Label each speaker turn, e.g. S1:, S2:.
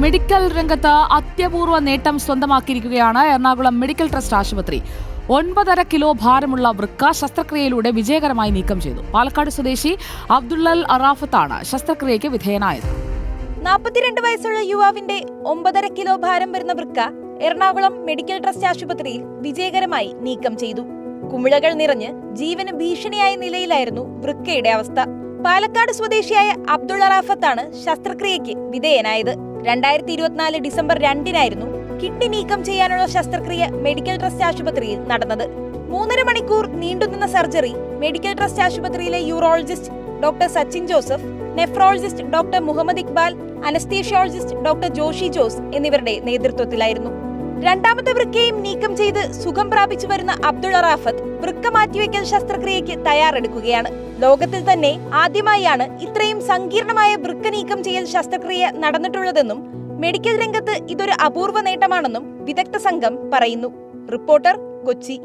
S1: Medical രംഗത്ത് അത്യപൂർവ നേട്ടം സ്വന്തമാക്കിയിരിക്കുകയാണ് എറണാകുളം മെഡിക്കൽ ട്രസ്റ്റ് ആശുപത്രി. 9.5 കിലോ ഭാരമുള്ള വൃക്ക ശസ്ത്രക്രിയയിലൂടെ വിജയകരമായി നീക്കം ചെയ്തു. പാലക്കാട് സ്വദേശി അബ്ദുള്ളൽ അറാഫത്താണ് ശസ്ത്രക്രിയയ്ക്ക് വിധേയനായത്.
S2: 42 വയസ്സുള്ള യുവാവിന്റെ 9.5 കിലോ ഭാരം വരുന്ന വൃക്ക എറണാകുളം മെഡിക്കൽ ട്രസ്റ്റ് ആശുപത്രിയിൽ വിജയകരമായി നീക്കം ചെയ്തു. കുമിളകൾ നിറഞ്ഞ് ജീവന് ഭീഷണിയായ നിലയിലായിരുന്നു വൃക്കയുടെ അവസ്ഥ. പാലക്കാട് സ്വദേശിയായ അബ്ദുൾ അറാഫത്താണ് ശസ്ത്രക്രിയയ്ക്ക് വിധേയനായത്. 2024 ഡിസംബർ 2-നായിരുന്നു കിഡ്നി നീക്കം ചെയ്യാനുള്ള ശസ്ത്രക്രിയ മെഡിക്കൽ ട്രസ്റ്റ് ആശുപത്രിയിൽ നടന്നത്. 3.5 മണിക്കൂർ നീണ്ടുനിന്ന സർജറി മെഡിക്കൽ ട്രസ്റ്റ് ആശുപത്രിയിലെ urologist doctor Sachin Joseph, nephrologist doctor Muhammad Iqbal, anaesthesiologist doctor Joshi Jose എന്നിവരുടെ നേതൃത്വത്തിലായിരുന്നു. രണ്ടാമത്തെ വൃക്കയും നീക്കം ചെയ്ത് സുഖം പ്രാപിച്ചു വരുന്ന അബ്ദുൾ അറാഫത്ത് വൃക്ക മാറ്റിവെക്കൽ ശസ്ത്രക്രിയയ്ക്ക് തയ്യാറെടുക്കുകയാണ്. ലോകത്തിൽ തന്നെ ആദ്യമായാണ് ഇത്രയും സങ്കീർണമായ വൃക്ക നീക്കം ചെയ്യൽ ശസ്ത്രക്രിയ നടന്നിട്ടുള്ളതെന്നും മെഡിക്കൽ രംഗത്ത് ഇതൊരു അപൂർവ നേട്ടമാണെന്നും വിദഗ്ധ സംഘം പറയുന്നു. റിപ്പോർട്ടർ, കൊച്ചി.